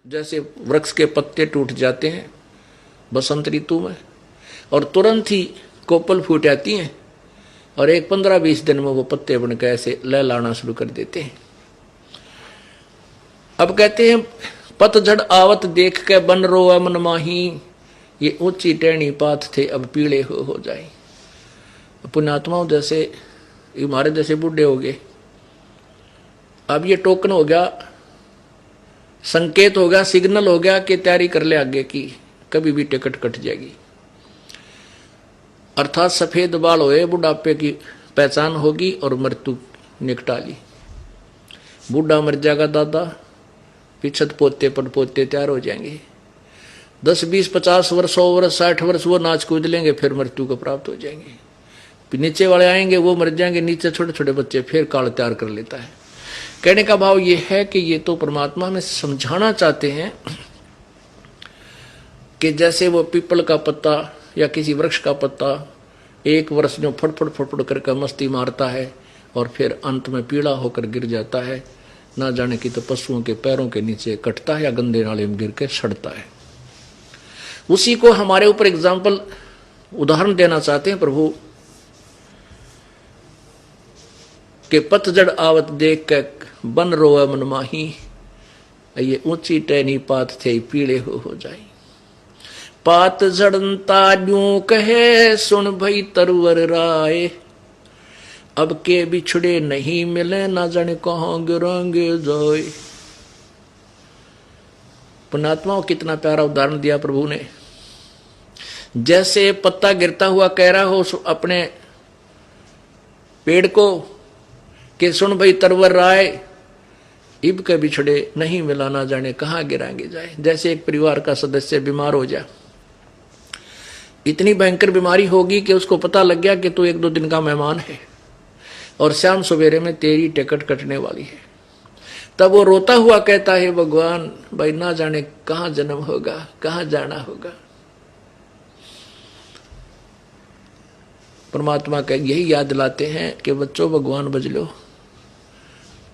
जैसे वृक्ष के पत्ते टूट जाते हैं बसंत ऋतु में और तुरंत ही कोपल फूट आती हैं और एक 15-20 दिन में वो पत्ते बनकर ऐसे लहलाना शुरू कर देते हैं। अब कहते हैं पतझड़ आवत देख के बन रोआ मन माही, ये ऊंची टहनी पात थे अब पीले हो जाए। पुण्यात्माओं जैसे हमारे जैसे बूढ़े हो गए, अब ये टोकन हो गया, संकेत हो गया, सिग्नल हो गया कि तैयारी कर ले आगे की, कभी भी टिकट कट जाएगी। अर्थात सफेद बाल होए बुढ़ापे की पहचान होगी और मृत्यु निकटा ली। बूढ़ा मर जाएगा दादा, पिछत पोते पर पोते तैयार हो जाएंगे। 10, 20, 50 वर्ष, 100 वर्ष, 60 वर्ष वो नाच कूद लेंगे, फिर मृत्यु को प्राप्त हो जाएंगे। फिर नीचे वाले आएंगे, वो मर जाएंगे, नीचे छोटे छोटे बच्चे, फिर काल तैयार कर लेता है। कहने का भाव ये है कि ये तो परमात्मा हमें समझाना चाहते हैं कि जैसे वो पीपल का पत्ता या किसी वृक्ष का पत्ता एक वर्ष जो फटफट फटफट करके मस्ती मारता है और फिर अंत में पीला होकर गिर जाता है, ना जाने की तो पशुओं के पैरों के नीचे कटता है या गंदे नाले में गिर के सड़ता है। उसी को हमारे ऊपर एग्जाम्पल उदाहरण देना चाहते हैं प्रभु कि पतझड़ आवत देख के बन रोए मन माही, ये ऊंची टहनी पात थे पीले हो जाए। पात झड़ता यूं कहे सुन भई तरवर राय, अब के बिछड़े नहीं मिले ना जाने कहां गिरेंगे जाए। पुण्यात्माओं कितना प्यारा उदाहरण दिया प्रभु ने। जैसे पत्ता गिरता हुआ कह रहा हो अपने पेड़ को कि सुन भाई तरवर राय, इब के बिछड़े नहीं मिला ना जाने कहां गिराएंगे जाए। जैसे एक परिवार का सदस्य बीमार हो जाए, इतनी भयंकर बीमारी होगी कि उसको पता लग गया कि तू 1-2 दिन का मेहमान है और शाम सवेरे में तेरी टिकट कटने वाली है, तब वो रोता हुआ कहता है भगवान भाई ना जाने कहां जन्म होगा, कहां जाना होगा। परमात्मा का यही याद दिलाते हैं कि बच्चों भगवान बज लो,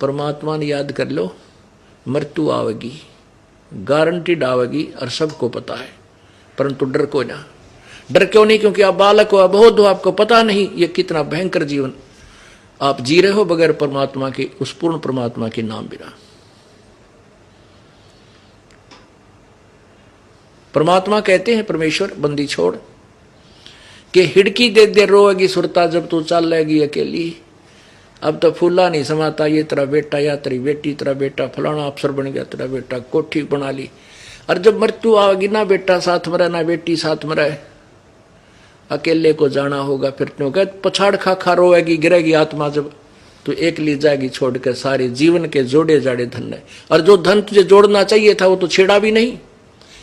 परमात्मा ने याद कर लो, मृत्यु आवेगी, गारंटीड आवेगी और सबको पता है, परंतु डर को ना। डर क्यों नहीं? क्योंकि आप बालक हो, अबोध हो, आपको पता नहीं ये कितना भयंकर जीवन आप जी रहे हो बगैर परमात्मा के, उस पूर्ण परमात्मा के नाम बिना। परमात्मा कहते हैं परमेश्वर बंदी छोड़ कि हिड़की दे दे रोएगी सुरता जब तू चल लेगी अकेली। अब तो फूला नहीं समाता, ये तेरा बेटा या तेरी बेटी, तेरा बेटा फलाना अफसर बन गया, तेरा बेटा कोठी बना ली, और जब मृत्यु आएगी ना बेटा साथ में रहे ना बेटी साथ में रहे, अकेले को जाना होगा। फिर क्यों कह पछाड़ खा खा रोएगी, गिरेगी आत्मा जब तो एक ली जाएगी छोड़ के सारे जीवन के जोड़े जाड़े धन है। और जो धन तुझे जोड़ना चाहिए था वो तो छेड़ा भी नहीं,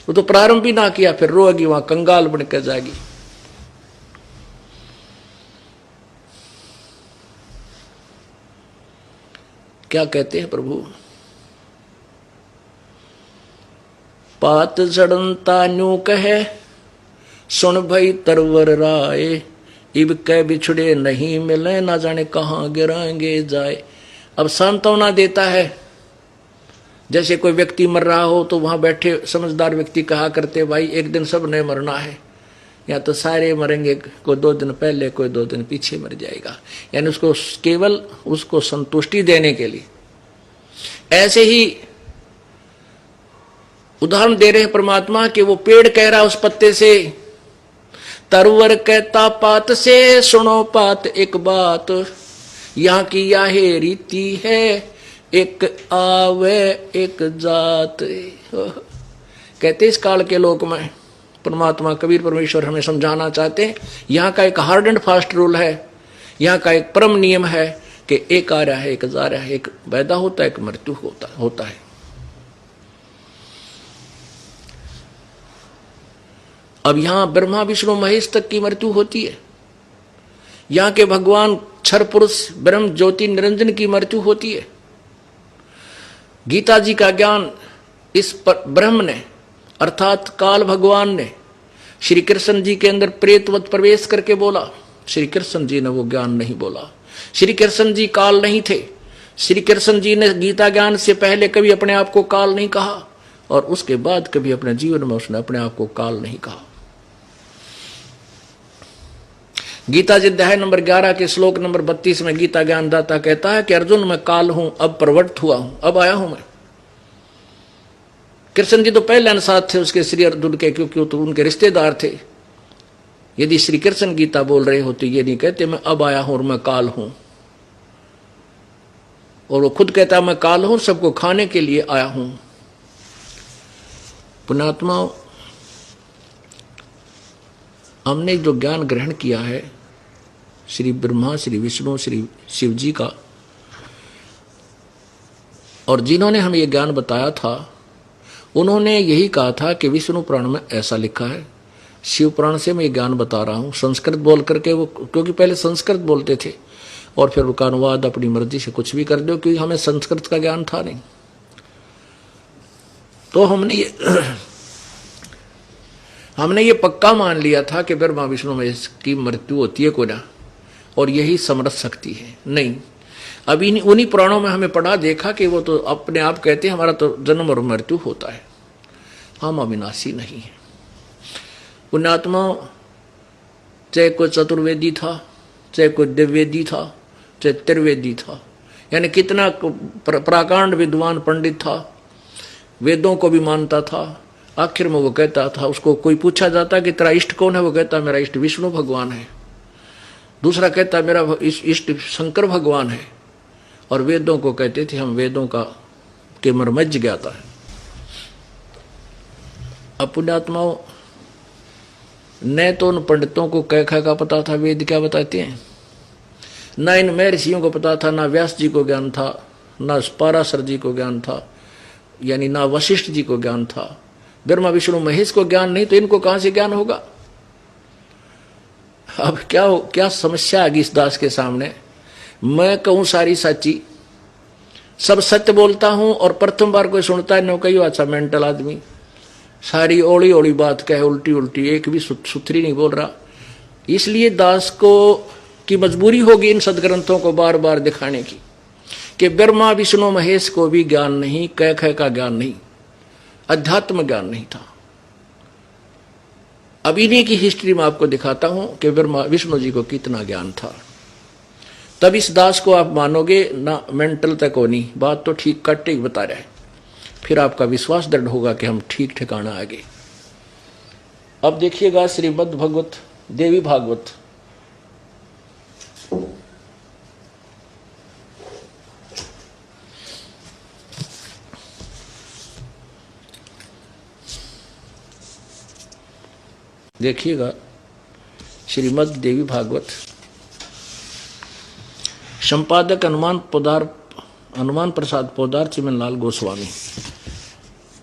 वो तो प्रारंभ भी ना किया, फिर रोएगी वहां कंगाल बन के जाएगी। क्या कहते हैं प्रभु? पात झड़ता न्यू कहे सुन भई तरवर राय, इब के बिछड़े नहीं मिले ना जाने कहां गिराएंगे जाए। अब सांत्वना देता है। जैसे कोई व्यक्ति मर रहा हो तो वहां बैठे समझदार व्यक्ति कहा करते भाई एक दिन सब ने मरना है, या तो सारे मरेंगे, कोई 2 दिन पहले कोई 2 दिन पीछे मर जाएगा, यानी उसको केवल उसको संतुष्टि देने के लिए। ऐसे ही उदाहरण दे रहे हैं परमात्मा कि वो पेड़ कह रहा उस पत्ते से, तरवर कहता पात से सुनो पात एक बात, यहाँ की यह रीति है एक आवे एक जात। कहते इस काल के लोक में परमात्मा कबीर परमेश्वर हमें समझाना चाहते हैं, यहाँ का एक हार्ड एंड फास्ट रूल है, यहाँ का एक परम नियम है कि एक आ रहा है एक जा रहा है, एक पैदा होता है एक मृत्यु होता है। अब यहां ब्रह्मा विष्णु महेश तक की मृत्यु होती है, यहां के भगवान क्षर पुरुष ब्रह्म ज्योति निरंजन की मृत्यु होती है। गीता जी का ज्ञान इस ब्रह्म ने अर्थात काल भगवान ने श्री कृष्ण जी के अंदर प्रेतवत प्रवेश करके बोला। श्री कृष्ण जी ने वो ज्ञान नहीं बोला, श्री कृष्ण जी काल नहीं थे। श्री कृष्ण जी ने गीता ज्ञान से पहले कभी अपने आप को काल नहीं कहा और उसके बाद कभी अपने जीवन में उसने अपने आप को काल नहीं कहा। गीता जी अध्याय नंबर 11 के श्लोक नंबर 32 में गीता ज्ञानदाता कहता है कि अर्जुन मैं काल हूं, अब प्रवृत्त हुआ हूं, अब आया हूं मैं। कृष्ण जी तो पहले अनसाथ थे उसके श्री अर्जुन के, क्योंकि तो उनके रिश्तेदार थे। यदि श्री कृष्ण गीता बोल रहे होते ये नहीं कहते मैं अब आया हूं और मैं काल हूं, और वो खुद कहता मैं काल हूं, सबको खाने के लिए आया हूं। पुण्यात्मा, हमने जो ज्ञान ग्रहण किया है श्री ब्रह्मा, श्री विष्णु, श्री शिव जी का, और जिन्होंने हमें ये ज्ञान बताया था उन्होंने यही कहा था कि विष्णु पुराण में ऐसा लिखा है, शिव पुराण से मैं ये ज्ञान बता रहा हूं। संस्कृत बोल करके वो, क्योंकि पहले संस्कृत बोलते थे और फिर उनका अनुवाद अपनी मर्जी से कुछ भी कर दो, क्योंकि हमें संस्कृत का ज्ञान था नहीं। तो हमने ये पक्का मान लिया था कि ब्रह्मा विष्णु में इसकी मृत्यु होती है कोई ना, और यही समर्थ शक्ति है। नहीं, अभी उन्हीं पुराणों में हमें पढ़ा देखा कि वो तो अपने आप कहते हैं हमारा तो जन्म और मृत्यु होता है, हम अविनाशी नहीं है। पुण्यात्मा, चाहे कोई चतुर्वेदी था, चाहे कोई दिव्यवेदी था, चाहे त्रिवेदी था, यानी कितना प्राकांड विद्वान पंडित था, वेदों को भी मानता था, आखिर में वो कहता था, उसको कोई पूछा जाता कि तेरा इष्ट कौन है, वो कहता मेरा इष्ट विष्णु भगवान है, दूसरा कहता मेरा इष्ट शंकर भगवान है, और वेदों को कहते थे हम वेदों का के मर्मज्ञ ज्ञाता है। अब पुण्यात्माओं, न तो उन पंडितों को कह का पता था वेद क्या बताते हैं, न इन महर्षियों को पता था, ना व्यास जी को ज्ञान था, ना पाराशर जी को ज्ञान था, यानी ना वशिष्ठ जी को ज्ञान था। ब्रह्मा विष्णु महेश को ज्ञान नहीं तो इनको कहां से ज्ञान होगा। अब क्या समस्या आ गई इस दास के सामने। मैं कहूं सारी सच्ची, सब सत्य बोलता हूं, और प्रथम बार कोई सुनता है न कही अच्छा मेंटल आदमी, सारी ओली ओली बात कहे, उल्टी उल्टी, एक भी सुथरी नहीं बोल रहा। इसलिए दास को की मजबूरी होगी इन सदग्रंथों को बार बार दिखाने की कि ब्रह्मा विष्णु महेश को भी ज्ञान नहीं, कह का ज्ञान नहीं, अध्यात्म ज्ञान नहीं था। अब इन्हीं की हिस्ट्री में आपको दिखाता हूं कि ब्रह्मा विष्णु जी को कितना ज्ञान था। तब इस दास को आप मानोगे ना, मेंटल तक हो नहीं, बात तो ठीक कट्टे ही बता रहे, फिर आपका विश्वास दृढ़ होगा कि हम ठीक ठिकाना आ गए। अब देखिएगा श्रीमद् भगवत देवी भागवत, देखिएगा श्रीमद् देवी भागवत, संपादक हनुमान प्रसाद पोदार चिमनलाल गोस्वामी।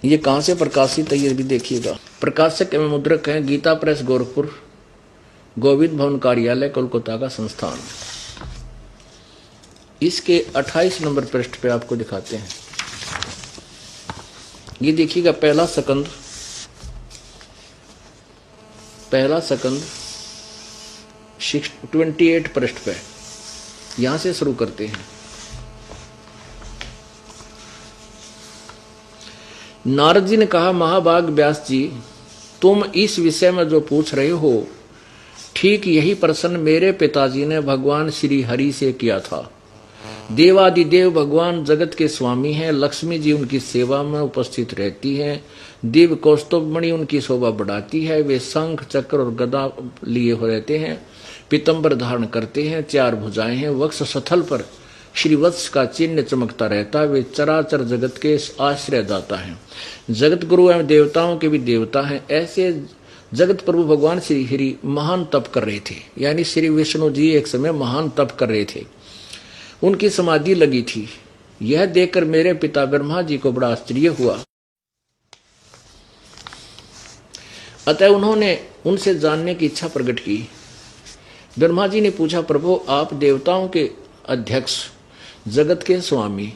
ये कहां से प्रकाशित है ये भी देखिएगा। प्रकाशक एवं मुद्रक हैं गीता प्रेस गोरखपुर, गोविंद भवन कार्यालय कोलकाता का संस्थान। इसके 28 नंबर पृष्ठ पे आपको दिखाते हैं। ये देखिएगा पहला सकंद 28 पृष्ठ पे, यहां से शुरू करते हैं। नारद जी ने कहा, महाभाग व्यास जी, तुम इस विषय में जो पूछ रहे हो ठीक यही प्रश्न मेरे पिताजी ने भगवान श्री हरि से किया था। देवादिदेव भगवान जगत के स्वामी हैं, लक्ष्मी जी उनकी सेवा में उपस्थित रहती हैं, दिव्य कौस्तुभमणि उनकी शोभा बढ़ाती है, वे शंख चक्र और गदा लिए हो रहते हैं, पीतंबर धारण करते हैं, 4 भुजाएं हैं, वक्ष स्थल पर श्रीवत्स का चिन्ह चमकता रहता है, वे चराचर जगत के आश्रय दाता हैं, जगत गुरु एवं देवताओं के भी देवता हैं। ऐसे जगत प्रभु भगवान श्री हरि महान तप कर रहे थे, यानी श्री विष्णु जी एक समय महान तप कर रहे थे, उनकी समाधि लगी थी। यह देखकर मेरे पिता ब्रह्मा जी को बड़ा आश्चर्य हुआ, अतः उन्होंने उनसे जानने की इच्छा प्रकट की। ब्रह्मा जी ने पूछा, प्रभु आप देवताओं के अध्यक्ष, जगत के स्वामी,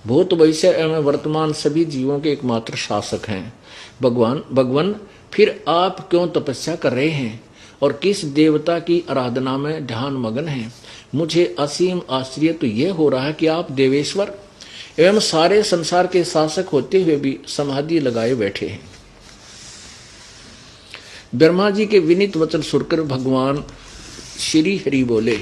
भूत भविष्य एवं वर्तमान सभी जीवों के एकमात्र शासक हैं, भगवान फिर आप क्यों तपस्या कर रहे हैं और किस देवता की आराधना में ध्यान मगन हैं? मुझे असीम आश्चर्य तो यह हो रहा है कि आप देवेश्वर एवं सारे संसार के शासक होते हुए भी समाधि लगाए बैठे हैं। ब्रह्मा जी के विनीत वचन सुनकर भगवान श्री हरि बोले,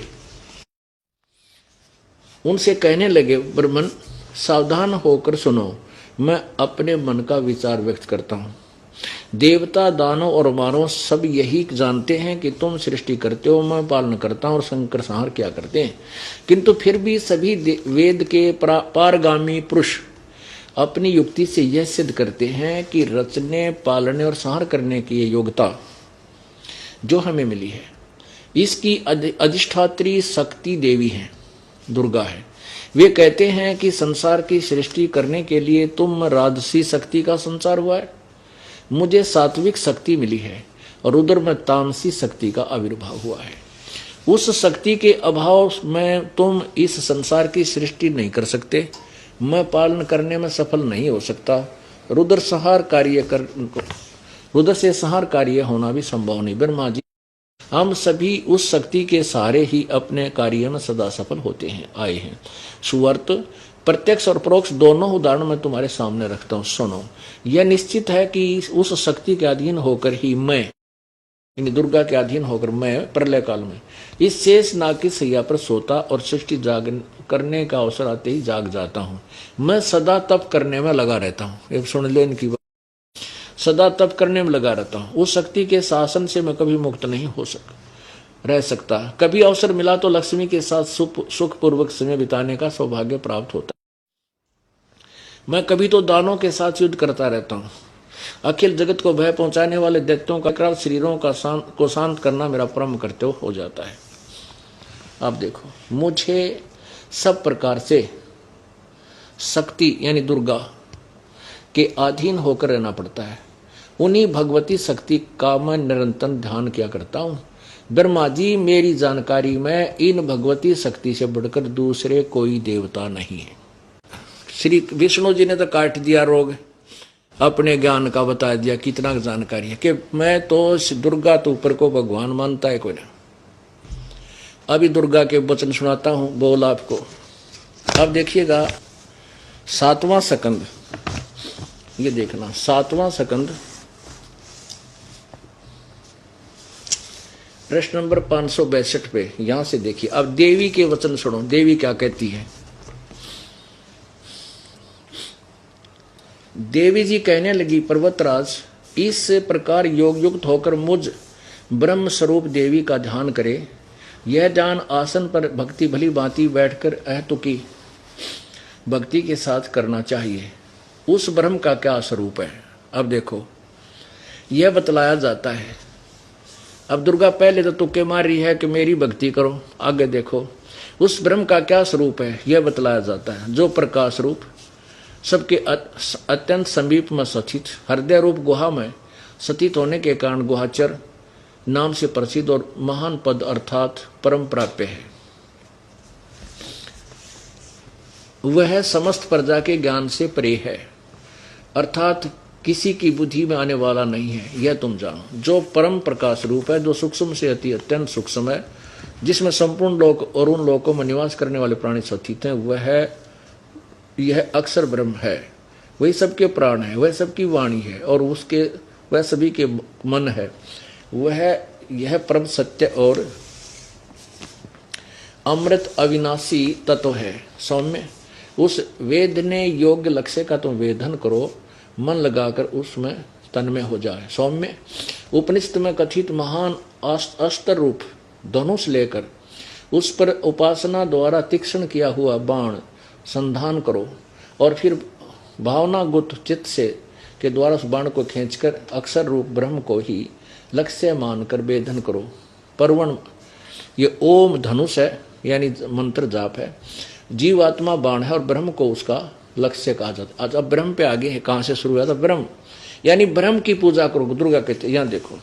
उनसे कहने लगे, ब्रह्मन सावधान होकर सुनो, मैं अपने मन का विचार व्यक्त करता हूं। देवता, दानव और मानव सब यही जानते हैं कि तुम सृष्टि करते हो, मैं पालन करता हूं और संकर संहार क्या करते हैं। किंतु फिर भी सभी वेद के पारगामी पुरुष अपनी युक्ति से यह सिद्ध करते हैं कि रचने, पालने और संहार करने की ये योग्यता जो हमें मिली है, इसकी अधिष्ठात्री शक्ति देवी है, दुर्गा है। वे कहते हैं कि संसार की सृष्टि करने के लिए तुम राजसी शक्ति का संचार हुआ है, मुझे सात्विक शक्ति मिली है और उधर में तामसी शक्ति का आविर्भाव हुआ है। उस शक्ति के अभाव में तुम इस संसार की सृष्टि नहीं कर सकते, मैं पालन करने में सफल नहीं हो सकता। रुद्र से संहार कार्य होना भी संभव नहीं। ब्रह्मा जी, हम सभी उस शक्ति के सहारे ही अपने कार्य में सदा सफल होते हैं आए हैं। सुवर्त, प्रत्यक्ष और परोक्ष दोनों उदाहरण मैं तुम्हारे सामने रखता हूं, सुनो। यह निश्चित है कि उस शक्ति के अधीन होकर ही मैं, यानी दुर्गा के अधीन होकर मैं प्रलय काल में इस शेष नाग की सैया पर सोता और सृष्टि जाग करने का अवसर आते ही जाग जाता हूं। मैं सदा तप करने में लगा रहता हूं। एक सुन ले इनकी बात, सदा तप करने में लगा रहता हूं। उस शक्ति के शासन से मैं कभी मुक्त नहीं रह सकता। कभी अवसर मिला तो लक्ष्मी के साथ सुखपूर्वक समय बिताने का सौभाग्य प्राप्त होता। मैं कभी तो दानों के साथ युद्ध करता रहता हूं। अखिल जगत को भय पहुंचाने वाले दैत्यों का शरीरों को शांत करना मेरा परम कर्तव्य हो जाता है। आप देखो, मुझे सब प्रकार से शक्ति यानी दुर्गा के अधीन होकर रहना पड़ता है। उन्हीं भगवती शक्ति का मैं निरंतर ध्यान किया करता हूं। ब्रह्मा जी, मेरी जानकारी में इन भगवती शक्ति से बढ़कर दूसरे कोई देवता नहीं है। श्री विष्णु जी ने तो काट दिया रोग, अपने ज्ञान का बता दिया, कितना जानकारी है कि मैं तो दुर्गा तो ऊपर को भगवान मानता है कोई ना। अभी दुर्गा के वचन सुनाता हूं, बोल आपको। अब देखिएगा 7वां सकंद, ये देखना 7वां सकंद, प्रश्न नंबर 562 पे, यहां से देखिए। अब देवी के वचन सुनो, देवी क्या कहती है। देवी जी कहने लगी, पर्वतराज, इस प्रकार योग युक्त होकर मुझ ब्रह्म स्वरूप देवी का ध्यान करे। यह ध्यान आसन पर भक्ति भली भांति बैठकर अहतुकी भक्ति के साथ करना चाहिए। उस ब्रह्म का क्या स्वरूप है, अब देखो यह बतलाया जाता है। अब दुर्गा पहले तो तुक्के मार रही है कि मेरी भक्ति करो, आगे देखो उस ब्रह्म का क्या स्वरूप है, यह बतलाया जाता है। जो प्रकाश रूप, सबके अत्यंत समीप में स्थित, हृदय रूप गुहा में स्थित होने के कारण गुहाचर नाम से प्रसिद्ध और महान पद अर्थात परम प्राप्य है। वह समस्त प्रजा के ज्ञान से परे है, अर्थात किसी की बुद्धि में आने वाला नहीं है, यह तुम जानो। जो परम प्रकाश रूप है, जो सूक्ष्म से अति अत्यंत सूक्ष्म है, जिसमें संपूर्ण लोक और उन लोकों में निवास करने वाले प्राणी स्थित हैं, यह अक्षर ब्रह्म है। वही सबके प्राण है, वह सबकी वाणी है और वह सभी के मन है। यह परम सत्य और अमृत अविनाशी तत्व है। सौम्य, उस वेद ने योग्य लक्ष्य का तुम वेदन करो, मन लगाकर उसमें तन्मय हो जाए। सौम्य, उपनिषद में कथित महान अस्त्र रूप धनुष लेकर उस पर उपासना द्वारा तीक्ष्ण किया हुआ बाण संधान करो और फिर भावना गुप्त चित्त से के द्वारा उस बाण को खींचकर अक्षर रूप ब्रह्म को ही लक्ष्य मानकर वेदन करो। परवण, ये ओम धनुष है यानी मंत्र जाप है, जीवात्मा बाण है और ब्रह्म को उसका लक्ष्य कहा जाता। आज अब ब्रह्म पे आगे है, कहां से शुरू हुआ था, ब्रह्म यानी ब्रह्म की पूजा करो। दुर्गा कहते, यहां देखो,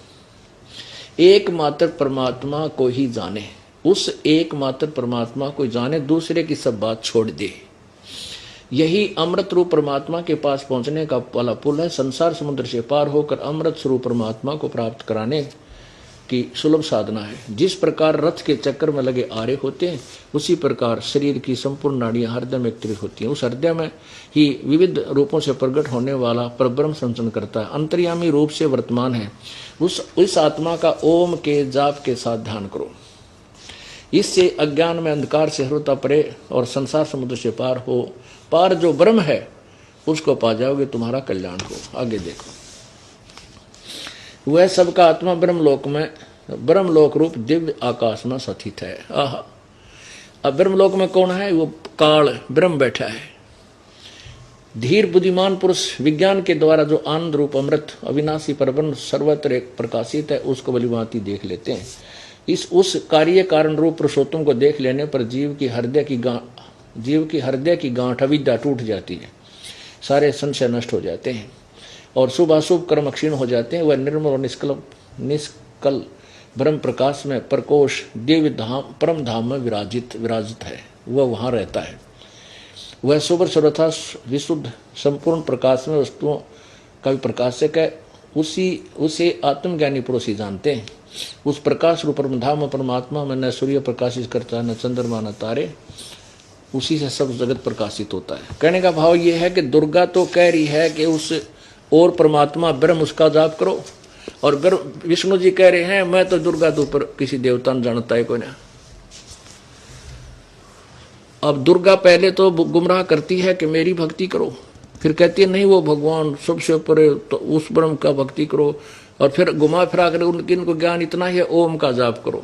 एकमात्र परमात्मा को ही जाने, उस एकमात्र परमात्मा को जाने, दूसरे की सब बात छोड़ दे। यही अमृत रूप परमात्मा के पास पहुंचने का वाला पुल है। संसार समुद्र से पार होकर अमृत स्वरूप परमात्मा को प्राप्त कराने की सुलभ साधना है। जिस प्रकार रथ के चक्कर में लगे आरे होते हैं, उसी प्रकार शरीर की संपूर्ण नाड़ियां हृदय में एकत्रित होती हैं। उस हृदय में ही विविध रूपों से प्रकट होने वाला परब्रह्म संचरण करता है, अंतर्यामी रूप से वर्तमान है। उस आत्मा का ओम के जाप के साथ ध्यान करो। इससे अज्ञान में अंधकार से हृदय परे और संसार समुद्र से पार हो, पार जो ब्रह्म है उसको पा जाओगे, तुम्हारा कल्याण हो। आगे देखो, वह सबका आत्मा ब्रह्मलोक में ब्रह्मलोक रूप दिव्य आकाश में स्थित है। आहा, अब ब्रह्मलोक में कौन है? वो काल ब्रह्म बैठा है। धीर बुद्धिमान पुरुष विज्ञान के द्वारा जो आनंद रूप अमृत अविनाशी परब्रह्म सर्वत्र प्रकाशित है उसको भलीभांति देख लेते हैं। उस कार्य कारण रूप पुरुषोत्तम को देख लेने पर जीव की हृदय की गांठ अविद्या टूट जाती है, सारे संशय नष्ट हो जाते हैं और शुभ अशुभ कर्म क्षीण हो जाते हैं। वह निर्मल और निष्कल ब्रह्म प्रकाश में प्रकोश दिव्य धाम परम धाम में विराजित है, वह वहाँ रहता है। वह शुभ सर्वथा विशुद्ध संपूर्ण प्रकाश में वस्तुओं का भी प्रकाशक है। उसे आत्मज्ञानी पुरुष ही जानते हैं। उस प्रकाश रूप परम धाम परमात्मा में न सूर्य प्रकाशित करता है, न चंद्रमा, न तारे, उसी से सब जगत प्रकाशित होता है। कहने का भाव ये है कि दुर्गा तो कह रही है कि उस और परमात्मा ब्रह्म उसका जाप करो, और विष्णु जी कह रहे हैं मैं तो दुर्गा तो ऊपर किसी देवता ने जानता है कोई ना। अब दुर्गा पहले तो गुमराह करती है कि मेरी भक्ति करो, फिर कहती है नहीं वो भगवान सबसे ऊपर है तो उस ब्रह्म का भक्ति करो, और फिर घुमा फिरा कर उनको ज्ञान इतना ही है ओम का जाप करो।